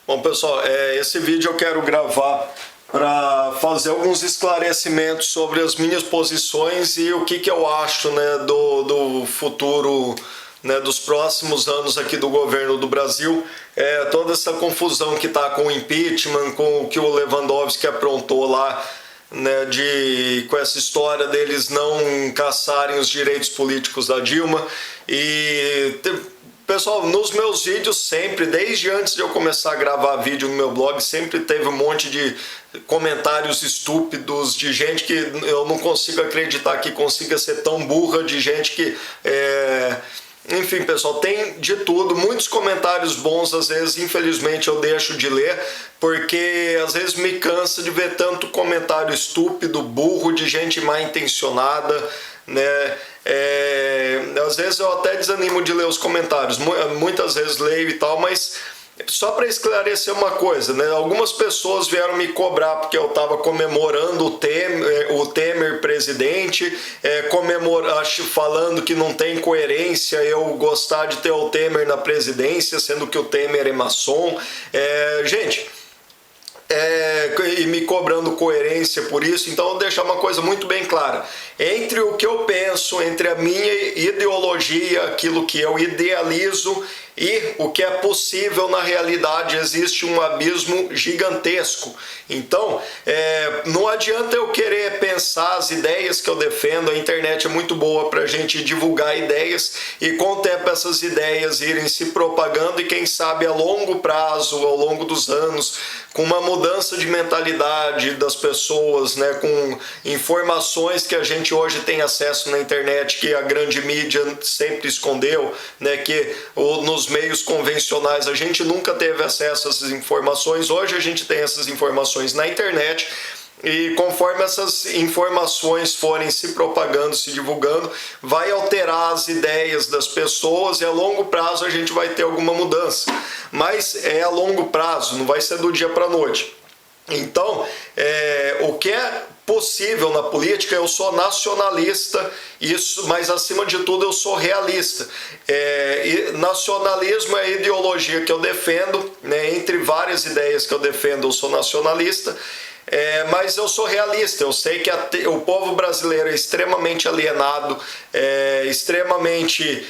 Bom, pessoal, esse vídeo eu quero gravar para fazer alguns esclarecimentos sobre as minhas posições e o que eu acho, né, do futuro, né, dos próximos anos aqui do governo do Brasil. Toda essa confusão que está com o impeachment, com o que o Lewandowski aprontou lá, né, com essa história deles não caçarem os direitos políticos da Dilma. Pessoal, nos meus vídeos sempre, desde antes de eu começar a gravar vídeo no meu blog, sempre teve um monte de comentários estúpidos, de gente que eu não consigo acreditar que consiga ser tão burra, de gente que... Enfim, pessoal, tem de tudo, muitos comentários bons, às vezes, infelizmente, eu deixo de ler, porque às vezes me cansa de ver tanto comentário estúpido, burro, de gente mal intencionada, né? Às vezes eu até desanimo de ler os comentários, muitas vezes leio e tal, mas só para esclarecer uma coisa, né? Algumas pessoas vieram me cobrar porque eu estava comemorando o Temer presidente, falando que não tem coerência eu gostar de ter o Temer na presidência, sendo que o Temer é maçom. E me cobrando coerência por isso. Então eu vou deixar uma coisa muito bem clara: entre o que eu penso, entre a minha ideologia, aquilo que eu idealizo, e o que é possível na realidade, existe um abismo gigantesco. Então não adianta eu querer pensar as ideias que eu defendo. A internet é muito boa para a gente divulgar ideias, e com o tempo essas ideias irem se propagando, e quem sabe a longo prazo, ao longo dos anos, com uma mudança de mentalidade das pessoas, né, com informações que a gente hoje tem acesso na internet, que a grande mídia sempre escondeu, né, que nos meios convencionais a gente nunca teve acesso a essas informações. Hoje a gente tem essas informações na internet, e conforme essas informações forem se propagando, se divulgando, vai alterar as ideias das pessoas, e a longo prazo a gente vai ter alguma mudança. Mas é a longo prazo, não vai ser do dia para a noite. Então, o que é possível na política, eu sou nacionalista, mas acima de tudo eu sou realista. Nacionalismo é a ideologia que eu defendo, né? Entre várias ideias que eu defendo, eu sou nacionalista. Mas eu sou realista. Eu sei que o povo brasileiro é extremamente alienado, extremamente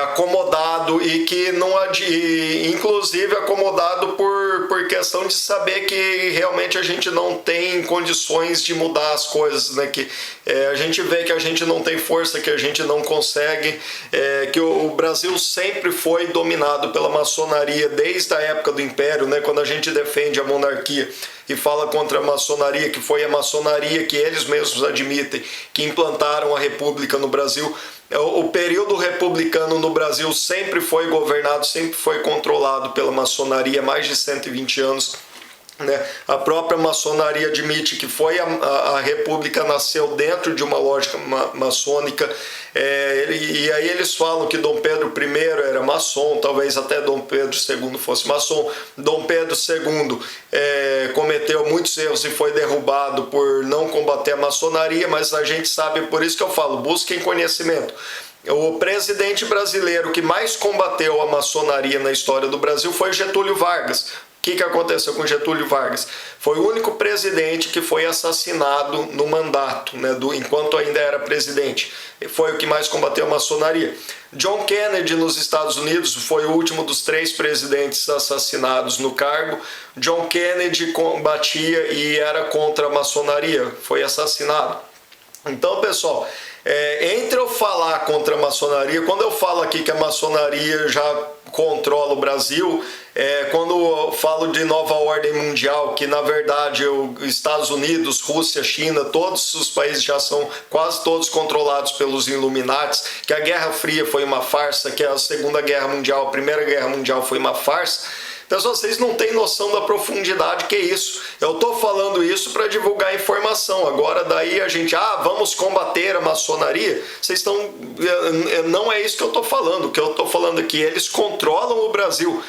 acomodado, e que não inclusive acomodado por questão de saber que realmente a gente não tem condições de mudar as coisas, né? Que a gente vê que a gente não tem força, que a gente não consegue, que o Brasil sempre foi dominado pela maçonaria desde a época do Império, né? Quando a gente defende a monarquia e fala contra a maçonaria, que foi a maçonaria que eles mesmos admitem que implantaram a república no Brasil. O período republicano no Brasil sempre foi governado, sempre foi controlado pela maçonaria, mais de 120 anos. Né? A própria maçonaria admite que a república nasceu dentro de uma lógica maçônica, e aí eles falam que Dom Pedro I era maçom, talvez até Dom Pedro II fosse maçom. Dom Pedro II cometeu muitos erros e foi derrubado por não combater a maçonaria, mas a gente sabe, por isso que eu falo, busquem conhecimento. O presidente brasileiro que mais combateu a maçonaria na história do Brasil foi Getúlio Vargas. O que aconteceu com Getúlio Vargas? Foi o único presidente que foi assassinado no mandato, né, enquanto ainda era presidente. Foi o que mais combateu a maçonaria. John Kennedy, nos Estados Unidos, foi o último dos 3 presidentes assassinados no cargo. John Kennedy combatia e era contra a maçonaria, foi assassinado. Então, pessoal, entre eu falar contra a maçonaria, quando eu falo aqui que a maçonaria já controla o Brasil, quando eu falo de nova ordem mundial, que na verdade Estados Unidos, Rússia, China, todos os países já são quase todos controlados pelos Illuminatis, que a Guerra Fria foi uma farsa, que a Segunda Guerra Mundial, a Primeira Guerra Mundial foi uma farsa. Pessoal, vocês não têm noção da profundidade que é isso. Eu estou falando isso para divulgar informação. Agora daí a gente, vamos combater a maçonaria. Vocês estão... Não é isso que eu estou falando. O que eu estou falando aqui, eles controlam o Brasil.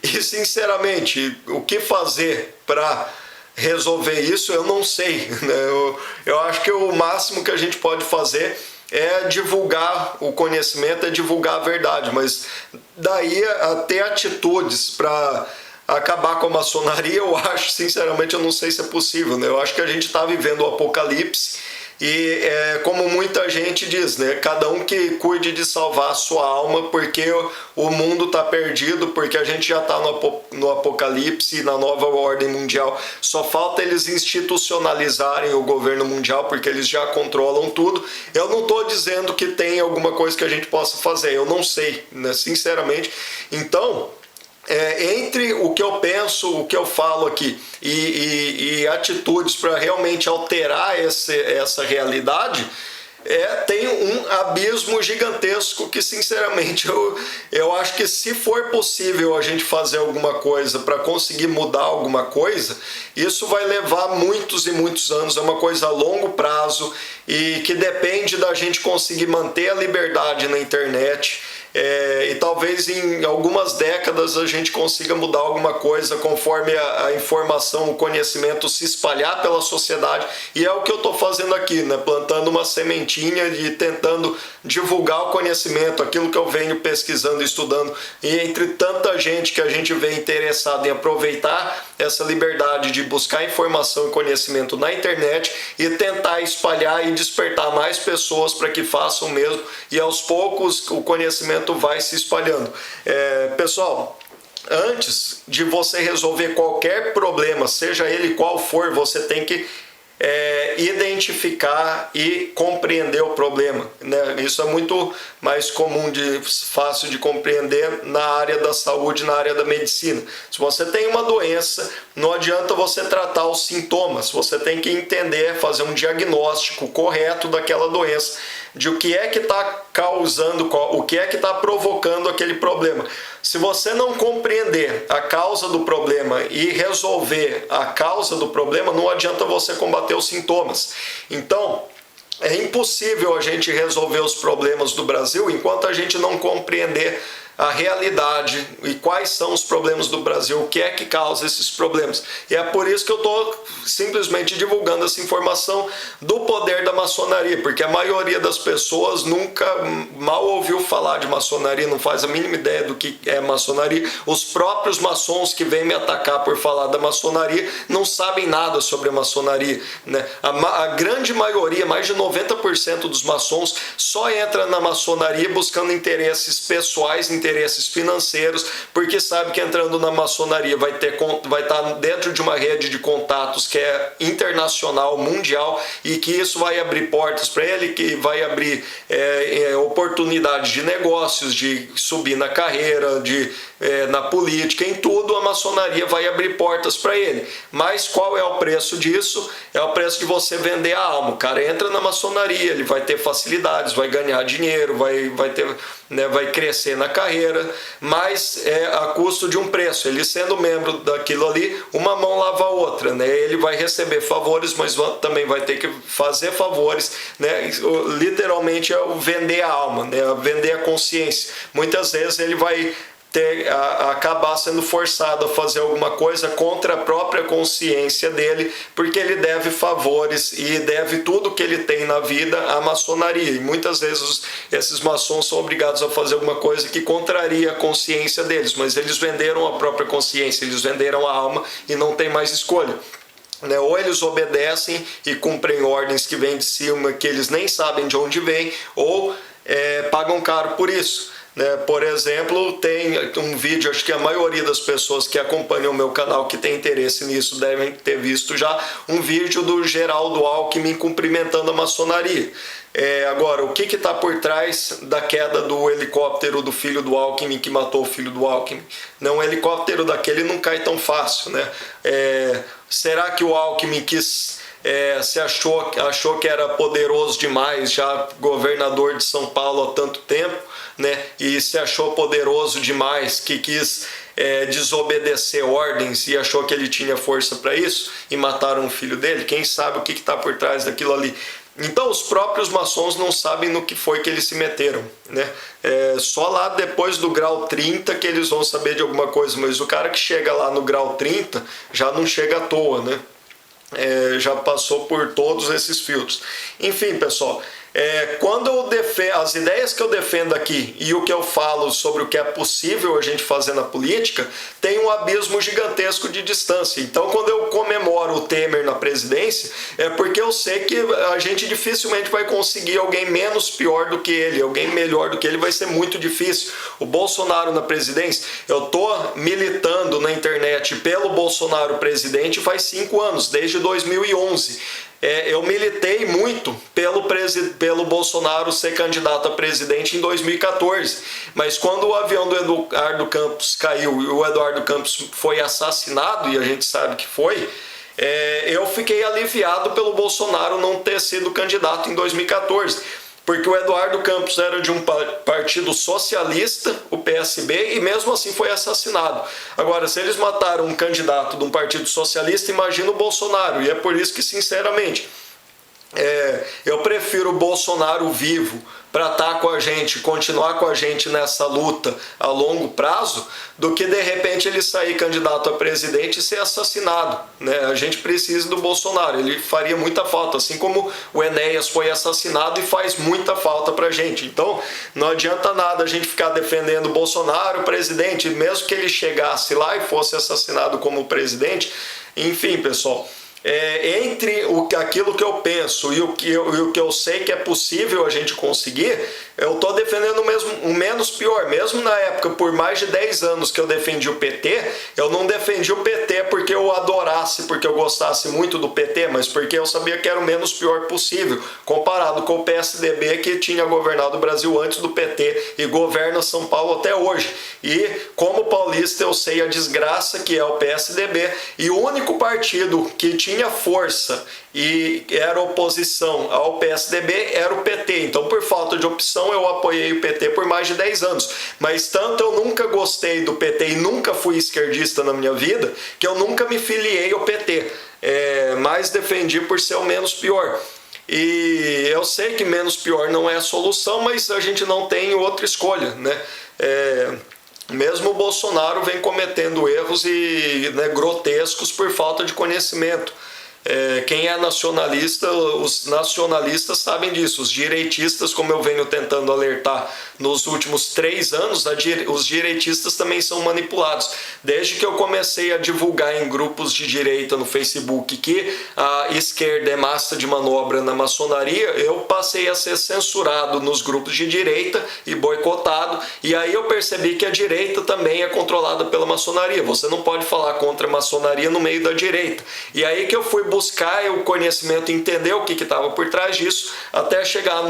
E, sinceramente, o que fazer para resolver isso, eu não sei. Eu acho que o máximo que a gente pode fazer é divulgar o conhecimento, é divulgar a verdade, mas daí a ter atitudes para acabar com a maçonaria, eu acho, sinceramente, eu não sei se é possível, né? Eu acho que a gente está vivendo o apocalipse e, como muita gente diz, né? Cada um que cuide de salvar a sua alma, porque o mundo está perdido, porque a gente já está no apocalipse, na nova ordem mundial. Só falta eles institucionalizarem o governo mundial, porque eles já controlam tudo. Eu não estou dizendo que tem alguma coisa que a gente possa fazer, eu não sei, né? Sinceramente. Então, entre o que eu penso, o que eu falo aqui e atitudes para realmente alterar essa realidade, tem um abismo gigantesco que, sinceramente, eu acho que se for possível a gente fazer alguma coisa para conseguir mudar alguma coisa, isso vai levar muitos e muitos anos, é uma coisa a longo prazo e que depende da gente conseguir manter a liberdade na internet. E talvez em algumas décadas a gente consiga mudar alguma coisa conforme a informação, o conhecimento se espalhar pela sociedade, e é o que eu estou fazendo aqui, né? Plantando uma sementinha e tentando divulgar o conhecimento, aquilo que eu venho pesquisando e estudando, e entre tanta gente que a gente vem interessado em aproveitar essa liberdade de buscar informação e conhecimento na internet e tentar espalhar e despertar mais pessoas para que façam o mesmo, e aos poucos o conhecimento vai se espalhando. Pessoal, antes de você resolver qualquer problema, seja ele qual for, você tem que identificar e compreender o problema, né? Isso é muito mais comum, fácil de compreender na área da saúde, na área da medicina. Se você tem uma doença, não adianta você tratar os sintomas, você tem que entender, fazer um diagnóstico correto daquela doença, de o que é que está causando, o que é que está provocando aquele problema. Se você não compreender a causa do problema e resolver a causa do problema, não adianta você combater os sintomas. Então, é impossível a gente resolver os problemas do Brasil enquanto a gente não compreender a realidade e quais são os problemas do Brasil, o que é que causa esses problemas. E é por isso que eu estou simplesmente divulgando essa informação do poder da maçonaria, porque a maioria das pessoas nunca mal ouviu falar de maçonaria, não faz a mínima ideia do que é maçonaria. Os próprios maçons que vêm me atacar por falar da maçonaria não sabem nada sobre a maçonaria, né? A grande maioria, mais de 90% dos maçons, só entra na maçonaria buscando interesses pessoais, interesses financeiros, porque sabe que entrando na maçonaria vai estar dentro de uma rede de contatos que é internacional, mundial, e que isso vai abrir portas para ele, que vai abrir oportunidades de negócios, de subir na carreira, na política, em tudo a maçonaria vai abrir portas para ele. Mas qual é o preço disso? É o preço de você vender a alma. O cara entra na maçonaria, ele vai ter facilidades, vai ganhar dinheiro, vai crescer na carreira, mas a custo de um preço. Ele sendo membro daquilo ali, uma mão lava a outra, né? Ele vai receber favores, mas também vai ter que fazer favores, né? Literalmente é o vender a alma, né? Vender a consciência. Muitas vezes ele vai acabar sendo forçado a fazer alguma coisa contra a própria consciência dele, porque ele deve favores e deve tudo que ele tem na vida à maçonaria, e muitas vezes esses maçons são obrigados a fazer alguma coisa que contraria a consciência deles, mas eles venderam a própria consciência, eles venderam a alma e não tem mais escolha. Ou eles obedecem e cumprem ordens que vêm de cima, que eles nem sabem de onde vêm, ou pagam caro por isso. Por exemplo, tem um vídeo, acho que a maioria das pessoas que acompanham o meu canal, que tem interesse nisso, devem ter visto já, um vídeo do Geraldo Alckmin cumprimentando a maçonaria. Agora, o que está por trás da queda do helicóptero do filho do Alckmin, que matou o filho do Alckmin? Um helicóptero daquele não cai tão fácil, né? Será que o Alckmin achou que era poderoso demais, já governador de São Paulo há tanto tempo, né? E se achou poderoso demais, que quis desobedecer ordens e achou que ele tinha força para isso e mataram o filho dele? Quem sabe o que está por trás daquilo ali? Então os próprios maçons não sabem no que foi que eles se meteram, né? Só lá depois do grau 30 que eles vão saber de alguma coisa, mas o cara que chega lá no grau 30 já não chega à toa, né? Já passou por todos esses filtros. Enfim, pessoal, Quando eu defendo as ideias que eu defendo aqui e o que eu falo sobre o que é possível a gente fazer na política, tem um abismo gigantesco de distância. Então, quando eu comemoro o Temer na presidência, é porque eu sei que a gente dificilmente vai conseguir alguém menos pior do que ele, alguém melhor do que ele, vai ser muito difícil. O Bolsonaro na presidência, eu tô militando na internet pelo Bolsonaro presidente faz 5 anos, desde 2011. Eu militei muito pelo Bolsonaro ser candidato a presidente em 2014, mas quando o avião do Eduardo Campos caiu e o Eduardo Campos foi assassinado, e a gente sabe que foi, eu fiquei aliviado pelo Bolsonaro não ter sido candidato em 2014. Porque o Eduardo Campos era de um partido socialista, o PSB, e mesmo assim foi assassinado. Agora, se eles mataram um candidato de um partido socialista, imagina o Bolsonaro. E é por isso que, sinceramente, eu prefiro o Bolsonaro vivo para estar com a gente, continuar com a gente nessa luta a longo prazo, do que de repente ele sair candidato a presidente e ser assassinado, né? A gente precisa do Bolsonaro, ele faria muita falta, assim como o Enéas foi assassinado e faz muita falta pra gente. Então não adianta nada a gente ficar defendendo o Bolsonaro, presidente, mesmo que ele chegasse lá e fosse assassinado como presidente. Enfim, pessoal, entre aquilo que eu penso e o que eu sei que é possível a gente conseguir, eu estou defendendo o menos pior. Mesmo na época, por mais de 10 anos que eu defendi o PT, eu não defendi o PT porque eu adorasse, porque eu gostasse muito do PT, mas porque eu sabia que era o menos pior possível, comparado com o PSDB, que tinha governado o Brasil antes do PT e governa São Paulo até hoje. E como paulista eu sei a desgraça que é o PSDB, e o único partido que tinha força e era oposição ao PSDB era o PT. Então, por falta de opção, eu apoiei o PT por mais de 10 anos. Mas tanto eu nunca gostei do PT e nunca fui esquerdista na minha vida, que eu nunca me filiei ao PT. Mas defendi por ser o menos pior. E eu sei que menos pior não é a solução, mas a gente não tem outra escolha, né? Mesmo o Bolsonaro vem cometendo erros grotescos por falta de conhecimento. Quem é nacionalista, os nacionalistas sabem disso. Os direitistas, como eu venho tentando alertar nos últimos 3 anos, os direitistas também são manipulados. Desde que eu comecei a divulgar em grupos de direita no Facebook que a esquerda é massa de manobra na maçonaria, eu passei a ser censurado nos grupos de direita e boicotado. E aí eu percebi que a direita também é controlada pela maçonaria. Você não pode falar contra a maçonaria no meio da direita. E aí que eu fui buscar o conhecimento, entender o que estava por trás disso, até chegar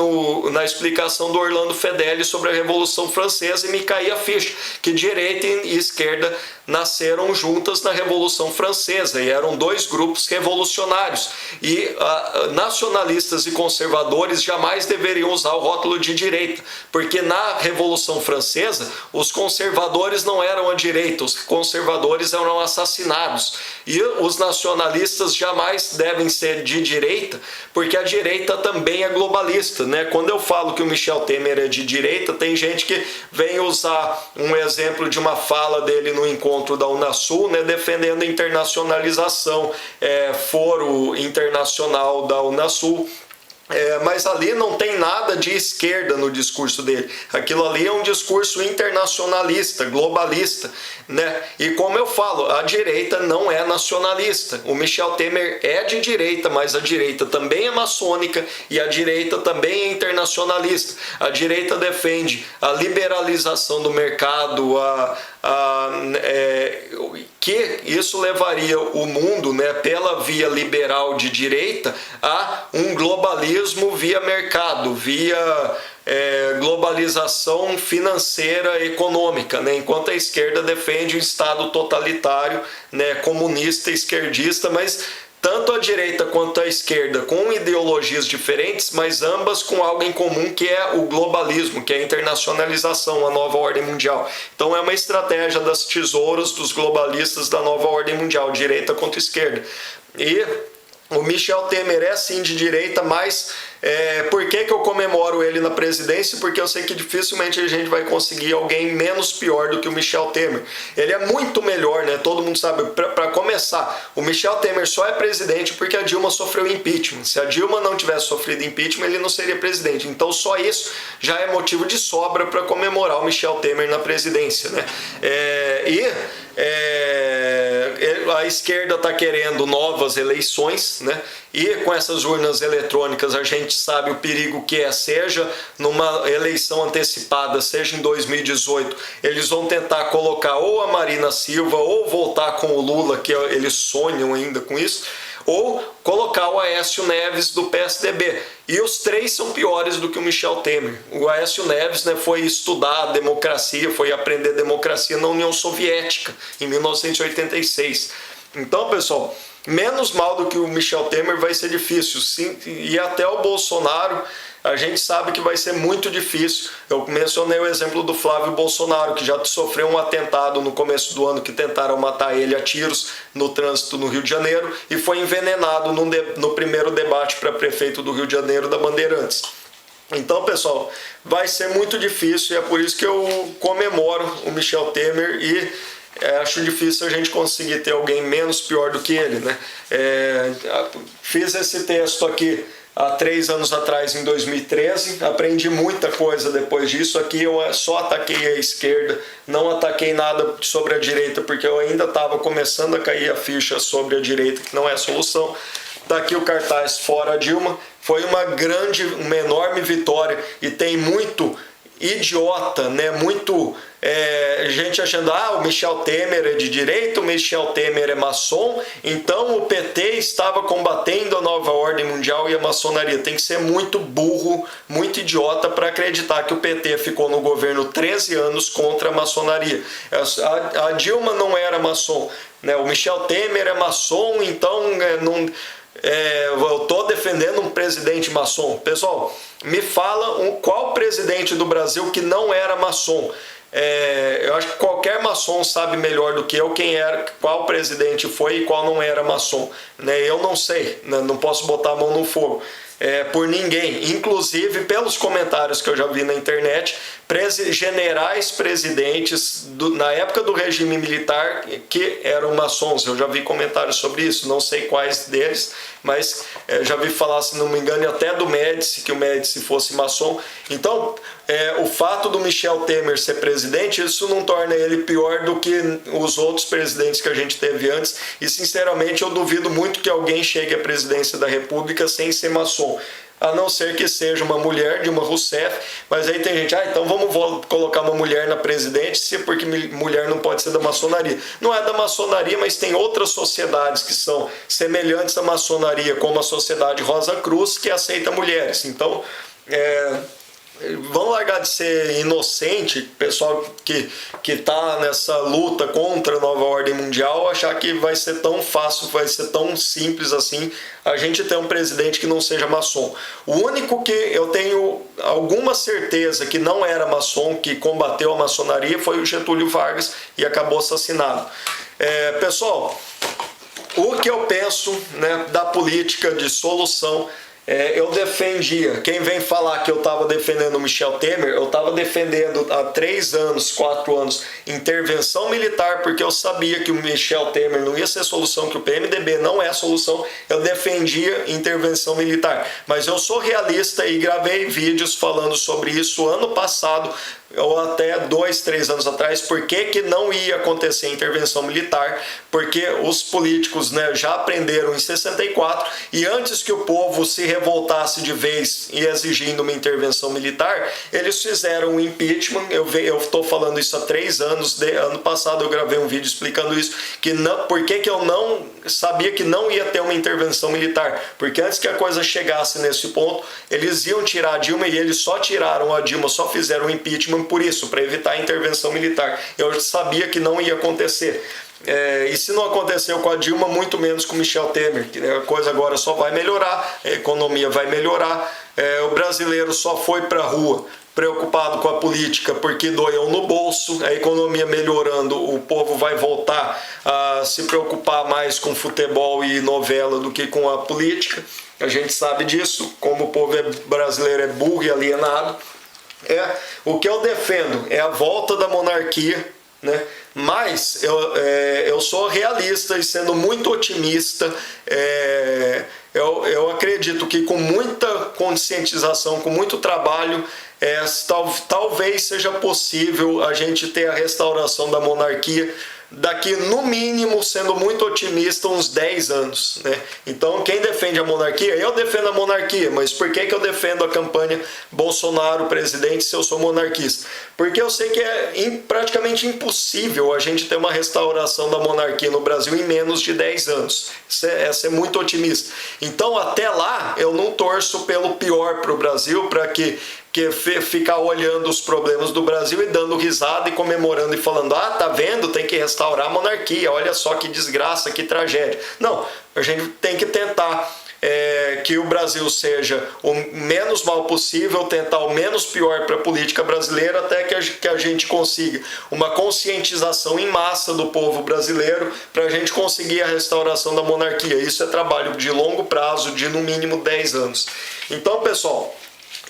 na explicação do Orlando Fedeli sobre a Revolução Francesa, e me caía a ficha que direita e esquerda nasceram juntas na Revolução Francesa e eram 2 grupos revolucionários, e nacionalistas e conservadores jamais deveriam usar o rótulo de direita, porque na Revolução Francesa os conservadores não eram a direita, os conservadores eram assassinados, e os nacionalistas jamais devem ser de direita, porque a direita também é globalista, né? Quando eu falo que o Michel Temer é de direita, tem gente que vem usar um exemplo de uma fala dele no encontro da Unasul, né, defendendo a internacionalização, foro internacional da Unasul. Mas ali não tem nada de esquerda no discurso dele. Aquilo ali é um discurso internacionalista, globalista, né? E como eu falo, a direita não é nacionalista. O Michel Temer é de direita, mas a direita também é maçônica e a direita também é internacionalista. A direita defende a liberalização do mercado, que isso levaria o mundo, né, pela via liberal de direita a um globalismo via mercado, via globalização financeira econômica, né, enquanto a esquerda defende um Estado totalitário, né, comunista, esquerdista, mas tanto a direita quanto a esquerda com ideologias diferentes, mas ambas com algo em comum, que é o globalismo, que é a internacionalização, a nova ordem mundial. Então é uma estratégia das tesouras dos globalistas da nova ordem mundial, direita contra esquerda. E o Michel Temer é sim de direita, mas Por que eu comemoro ele na presidência? Porque eu sei que dificilmente a gente vai conseguir alguém menos pior do que o Michel Temer. Ele é muito melhor, né? Todo mundo sabe. Para começar, o Michel Temer só é presidente porque a Dilma sofreu impeachment. Se a Dilma não tivesse sofrido impeachment, ele não seria presidente. Então só isso já é motivo de sobra para comemorar o Michel Temer na presidência, né? A esquerda está querendo novas eleições, né? E com essas urnas eletrônicas a gente sabe o perigo que é, seja numa eleição antecipada, seja em 2018, eles vão tentar colocar ou a Marina Silva ou voltar com o Lula, que eles sonham ainda com isso, ou colocar o Aécio Neves do PSDB. E os três são piores do que o Michel Temer. O Aécio Neves, né, foi estudar a democracia, foi aprender democracia na União Soviética, em 1986. Então, pessoal, menos mal do que o Michel Temer vai ser difícil. Sim, e até o Bolsonaro, a gente sabe que vai ser muito difícil. Eu mencionei o exemplo do Flávio Bolsonaro, que já sofreu um atentado no começo do ano, que tentaram matar ele a tiros no trânsito no Rio de Janeiro, e foi envenenado no primeiro debate para prefeito do Rio de Janeiro da Bandeirantes. Então, pessoal, vai ser muito difícil, e é por isso que eu comemoro o Michel Temer e acho difícil a gente conseguir ter alguém menos pior do que ele, né? Fiz esse texto aqui há 3 anos atrás, em 2013, aprendi muita coisa depois disso. Aqui eu só ataquei a esquerda, não ataquei nada sobre a direita, porque eu ainda estava começando a cair a ficha sobre a direita, que não é a solução. Está aqui o cartaz Fora Dilma. Foi uma enorme vitória, e tem muito idiota, né? Muito gente achando, o Michel Temer é de direita, o Michel Temer é maçom, então o PT estava combatendo a nova ordem mundial e a maçonaria. Tem que ser muito burro, muito idiota para acreditar que o PT ficou no governo 13 anos contra a maçonaria. A Dilma não era maçom, né? O Michel Temer é maçom, então eu estou defendendo um presidente maçom. Pessoal, me fala qual presidente do Brasil que não era maçom. Eu acho que qualquer maçom sabe melhor do que eu qual presidente foi e qual não era maçom, né? Eu não sei, né? Não posso botar a mão no fogo por ninguém, inclusive pelos comentários que eu já vi na internet, generais presidentes na época do regime militar que eram maçons. Eu já vi comentários sobre isso, não sei quais deles, mas já vi falar, se não me engano, até do Médici, que o Médici fosse maçom. Então, o fato do Michel Temer ser presidente, isso não torna ele pior do que os outros presidentes que a gente teve antes, e sinceramente eu duvido muito que alguém chegue à presidência da República sem ser maçom, a não ser que seja uma mulher, Dilma Rousseff. Mas aí tem gente, então vamos colocar uma mulher na presidência, porque mulher não pode ser da maçonaria. Não é da maçonaria, mas tem outras sociedades que são semelhantes à maçonaria, como a Sociedade Rosa Cruz, que aceita mulheres. Então, vamos largar de ser inocente, pessoal que está nessa luta contra a nova ordem mundial, achar que vai ser tão fácil, vai ser tão simples assim a gente ter um presidente que não seja maçom. O único que eu tenho alguma certeza que não era maçom, que combateu a maçonaria, foi o Getúlio Vargas e acabou assassinado. Pessoal, o que eu penso, né, da política de solução, eu defendia, quem vem falar que eu estava defendendo o Michel Temer, eu estava defendendo há 3 anos, 4 anos, intervenção militar, porque eu sabia que o Michel Temer não ia ser solução, que o PMDB não é solução. Eu defendia intervenção militar, mas eu sou realista e gravei vídeos falando sobre isso ano passado, ou até 2, 3 anos atrás, por que não ia acontecer intervenção militar, porque os políticos, né, já aprenderam em 64, e antes que o povo se revoltasse de vez e exigindo uma intervenção militar, eles fizeram um impeachment. Eu estou falando isso há 3 anos, ano passado eu gravei um vídeo explicando isso, por que eu não sabia que não ia ter uma intervenção militar, porque antes que a coisa chegasse nesse ponto, eles iam tirar a Dilma, e eles só tiraram a Dilma, só fizeram o impeachment por isso, para evitar a intervenção militar. Eu sabia que não ia acontecer. E se não aconteceu com a Dilma, muito menos com Michel Temer. A coisa agora só vai melhorar, a economia vai melhorar, o brasileiro só foi para a rua preocupado com a política porque doeu no bolso, a economia melhorando, o povo vai voltar a se preocupar mais com futebol e novela do que com a política. A gente sabe disso, como o povo brasileiro é burro e alienado. O que eu defendo é a volta da monarquia, né? Mas eu sou realista e sendo muito otimista, eu acredito que com muita conscientização, com muito trabalho, talvez seja possível a gente ter a restauração da monarquia daqui, no mínimo, sendo muito otimista, uns 10 anos, né? Então, quem defende a monarquia, eu defendo a monarquia, mas por que eu defendo a campanha Bolsonaro presidente se eu sou monarquista? Porque eu sei que é praticamente impossível a gente ter uma restauração da monarquia no Brasil em menos de 10 anos. É ser muito otimista. Então, até lá, eu não torço pelo pior para o Brasil, para que ficar olhando os problemas do Brasil e dando risada e comemorando e falando: ah, tá vendo, tem que restaurar a monarquia, olha só que desgraça, que tragédia. Não, a gente tem que tentar que o Brasil seja o menos mal possível, tentar o menos pior para a política brasileira, até que a gente consiga uma conscientização em massa do povo brasileiro para a gente conseguir a restauração da monarquia. Isso é trabalho de longo prazo, de no mínimo 10 anos. Então, pessoal,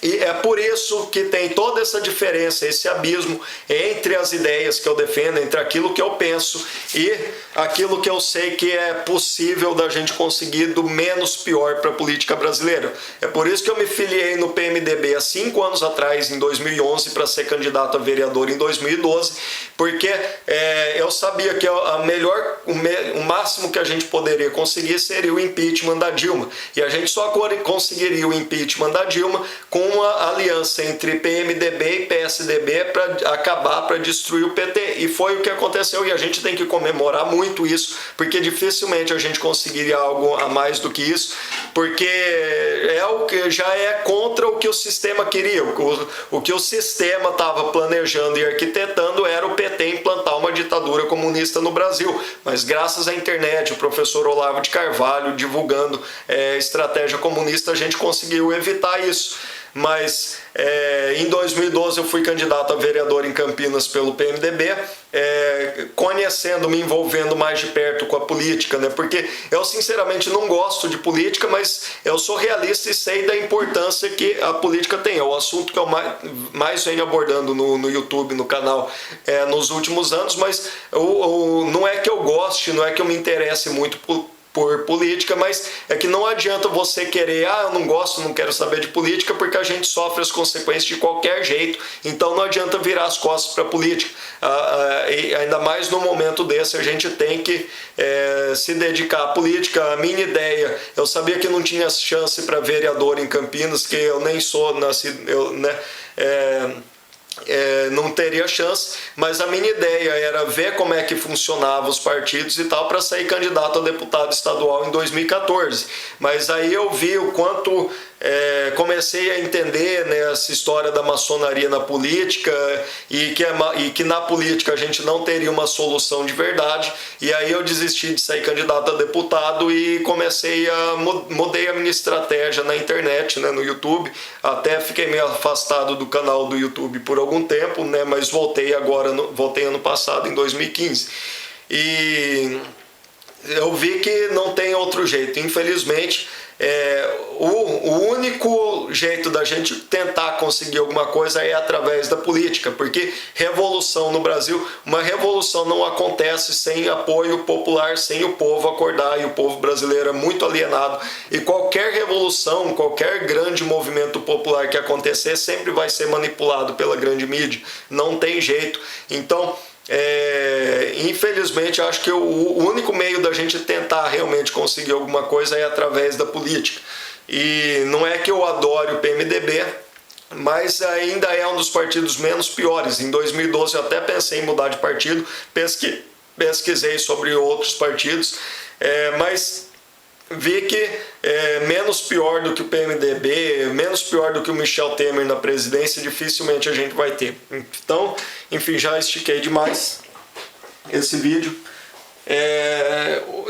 e é por isso que tem toda essa diferença, esse abismo entre as ideias que eu defendo, entre aquilo que eu penso e aquilo que eu sei que é possível da gente conseguir do menos pior para a política brasileira. É por isso que eu me filiei no PMDB há 5 anos atrás, em 2011, para ser candidato a vereador em 2012, porque eu sabia que o máximo que a gente poderia conseguir seria o impeachment da Dilma. E a gente só conseguiria o impeachment da Dilma com uma aliança entre PMDB e PSDB para acabar, para destruir o PT. E foi o que aconteceu, e a gente tem que comemorar muito isso, porque dificilmente a gente conseguiria algo a mais do que isso, porque o que já é contra o que o sistema queria. O que o sistema estava planejando e arquitetando era o PT implantar uma ditadura comunista no Brasil. Mas graças à internet, o professor Olavo de Carvalho divulgando estratégia comunista, a gente conseguiu evitar isso. Mas em 2012 eu fui candidato a vereador em Campinas pelo PMDB, conhecendo, me envolvendo mais de perto com a política, né? Porque eu sinceramente não gosto de política, mas eu sou realista e sei da importância que a política tem. É o assunto que eu mais venho abordando no YouTube, no canal, nos últimos anos, mas não é que eu goste, não é que eu me interesse muito por política, mas é que não adianta você querer, eu não gosto, não quero saber de política, porque a gente sofre as consequências de qualquer jeito, então não adianta virar as costas para a política. E ainda mais no momento desse, a gente tem que se dedicar à política. A minha ideia, eu sabia que não tinha chance para vereador em Campinas, que eu nem sou nascido, não teria chance, mas a minha ideia era ver como é que funcionavam os partidos e tal, para sair candidato a deputado estadual em 2014. Mas aí eu vi o quanto comecei a entender, né, essa história da maçonaria na política e que na política a gente não teria uma solução de verdade, e aí eu desisti de sair candidato a deputado e mudei a minha estratégia na internet, né, no YouTube. Até fiquei meio afastado do canal do YouTube por algum tempo, né, mas voltei ano passado, em 2015. E eu vi que não tem outro jeito, infelizmente. O único jeito da gente tentar conseguir alguma coisa é através da política, porque revolução no Brasil, uma revolução não acontece sem apoio popular, sem o povo acordar, e o povo brasileiro é muito alienado, e qualquer revolução, qualquer grande movimento popular que acontecer sempre vai ser manipulado pela grande mídia, não tem jeito. Então, infelizmente, acho que o único meio da gente tentar realmente conseguir alguma coisa é através da política. E não é que eu adore o PMDB, mas ainda é um dos partidos menos piores. Em 2012 eu até pensei em mudar de partido, pesquisei sobre outros partidos, mas vi que menos pior do que o PMDB, menos pior do que o Michel Temer na presidência, dificilmente a gente vai ter. Então, enfim, já estiquei demais esse vídeo.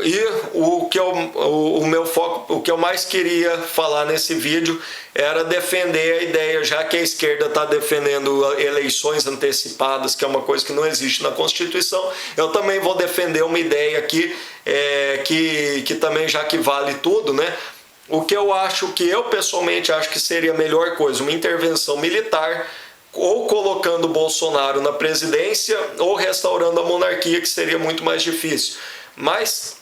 E o que o meu foco, o que eu mais queria falar nesse vídeo era defender a ideia, já que a esquerda está defendendo eleições antecipadas, que é uma coisa que não existe na Constituição, eu também vou defender uma ideia aqui que também, já que vale tudo, né? O que eu pessoalmente acho que seria a melhor coisa, uma intervenção militar, ou colocando Bolsonaro na presidência, ou restaurando a monarquia, que seria muito mais difícil. Mas,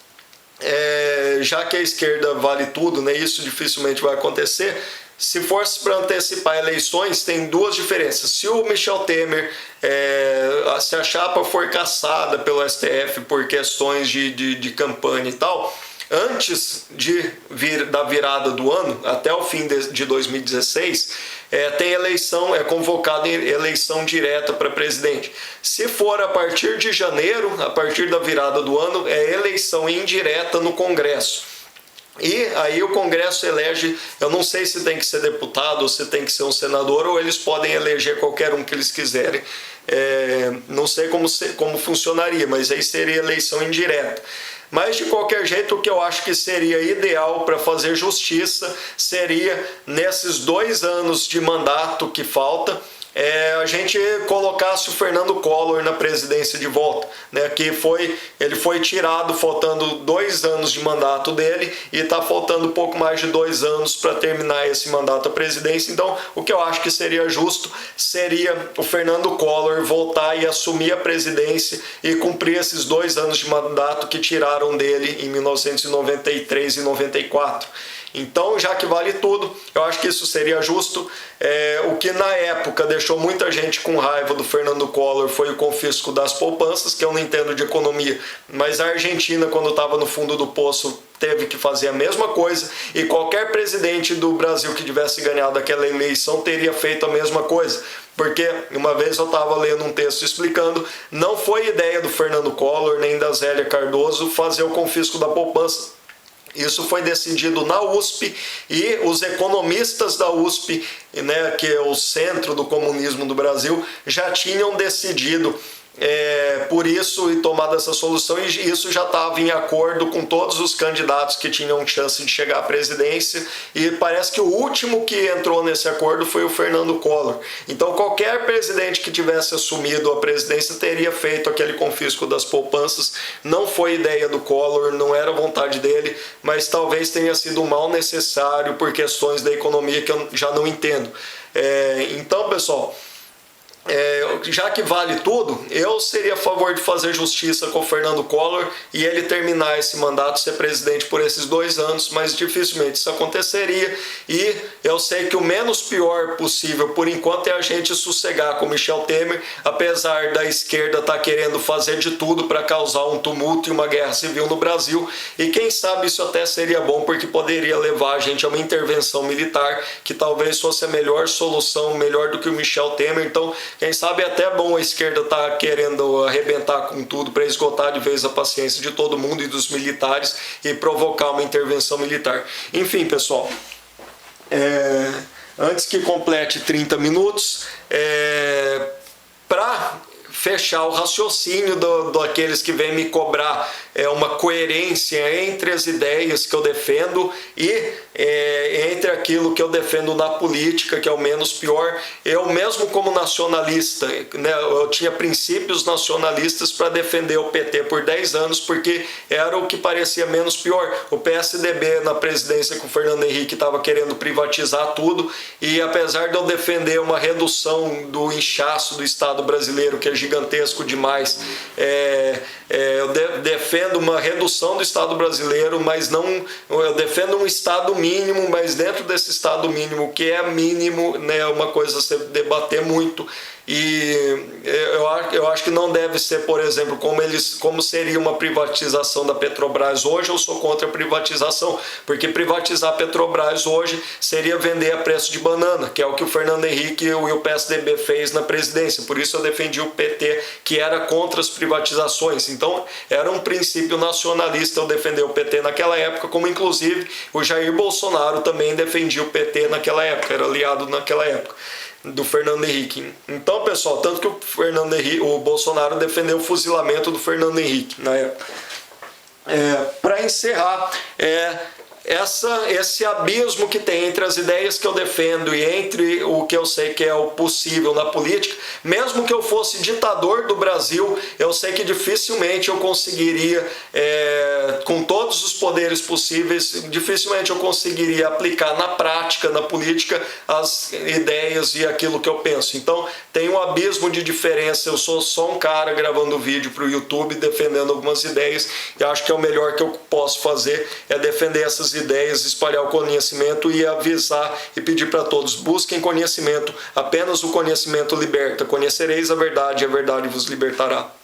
já que a esquerda vale tudo, né, isso dificilmente vai acontecer. Se fosse para antecipar eleições, tem duas diferenças. Se o Michel Temer, se a chapa for cassada pelo STF por questões de campanha e tal, antes da virada do ano, até o fim de 2016, tem eleição, é convocada eleição direta para presidente. Se for a partir de janeiro, a partir da virada do ano, é eleição indireta no Congresso. E aí o Congresso elege, eu não sei se tem que ser deputado, ou se tem que ser um senador, ou eles podem eleger qualquer um que eles quiserem. Não sei como funcionaria, mas aí seria eleição indireta. Mas, de qualquer jeito, o que eu acho que seria ideal para fazer justiça seria, nesses 2 anos de mandato que falta, a gente colocasse o Fernando Collor na presidência de volta, né? Ele foi tirado faltando 2 anos de mandato dele e está faltando pouco mais de 2 anos para terminar esse mandato à presidência. Então, o que eu acho que seria justo seria o Fernando Collor voltar e assumir a presidência e cumprir esses 2 anos de mandato que tiraram dele em 1993 e 94. Então, já que vale tudo, eu acho que isso seria justo. O que na época deixou muita gente com raiva do Fernando Collor foi o confisco das poupanças, que eu não entendo de economia, mas a Argentina, quando estava no fundo do poço, teve que fazer a mesma coisa, e qualquer presidente do Brasil que tivesse ganhado aquela eleição teria feito a mesma coisa. Porque uma vez eu estava lendo um texto explicando, não foi ideia do Fernando Collor nem da Zélia Cardoso fazer o confisco da poupança. Isso foi decidido na USP, e os economistas da USP, né, que é o centro do comunismo do Brasil, já tinham decidido por isso e tomado essa solução, e isso já estava em acordo com todos os candidatos que tinham chance de chegar à presidência, e parece que o último que entrou nesse acordo foi o Fernando Collor. Então qualquer presidente que tivesse assumido a presidência teria feito aquele confisco das poupanças. Não foi ideia do Collor, não era vontade dele, mas talvez tenha sido um mal necessário por questões da economia que eu já não entendo. Então, pessoal, já que vale tudo, eu seria a favor de fazer justiça com o Fernando Collor e ele terminar esse mandato, ser presidente por esses 2 anos, mas dificilmente isso aconteceria, e eu sei que o menos pior possível por enquanto é a gente sossegar com Michel Temer, apesar da esquerda estar querendo fazer de tudo para causar um tumulto e uma guerra civil no Brasil, e quem sabe isso até seria bom, porque poderia levar a gente a uma intervenção militar, que talvez fosse a melhor solução, melhor do que o Michel Temer. Então, quem sabe é até bom a esquerda estar querendo arrebentar com tudo para esgotar de vez a paciência de todo mundo e dos militares e provocar uma intervenção militar. Enfim, pessoal, antes que complete 30 minutos, para fechar o raciocínio daqueles que vêm me cobrar uma coerência entre as ideias que eu defendo e entre aquilo que eu defendo na política, que é o menos pior. Eu mesmo como nacionalista, né, eu tinha princípios nacionalistas para defender o PT por 10 anos, porque era o que parecia menos pior. O PSDB na presidência com o Fernando Henrique estava querendo privatizar tudo, e apesar de eu defender uma redução do inchaço do Estado brasileiro, que é gigantesco demais, eu defendo uma redução do Estado brasileiro, mas não, eu defendo um Estado mínimo, mas dentro desse Estado mínimo, o que é mínimo, né, é uma coisa a se debater muito. E eu acho que não deve ser, por exemplo, como seria uma privatização da Petrobras hoje. Eu sou contra a privatização, porque privatizar a Petrobras hoje seria vender a preço de banana, que é o que o Fernando Henrique e o PSDB fez na presidência. Por isso eu defendi o PT, que era contra as privatizações. Então era um princípio nacionalista eu defender o PT naquela época, como inclusive o Jair Bolsonaro também defendia o PT naquela época, era aliado naquela época do Fernando Henrique. Então, pessoal, tanto que o Bolsonaro defendeu o fuzilamento do Fernando Henrique na época. Para para encerrar, esse abismo que tem entre as ideias que eu defendo e entre o que eu sei que é o possível na política, mesmo que eu fosse ditador do Brasil, eu sei que dificilmente eu conseguiria, com todos os poderes possíveis, dificilmente eu conseguiria aplicar na prática, na política, as ideias e aquilo que eu penso. Então tem um abismo de diferença. Eu sou só um cara gravando vídeo para o YouTube, defendendo algumas ideias, e acho que é o melhor que eu posso fazer é defender essas ideias, espalhar o conhecimento e avisar e pedir para todos: busquem conhecimento, apenas o conhecimento liberta. Conhecereis a verdade e a verdade vos libertará.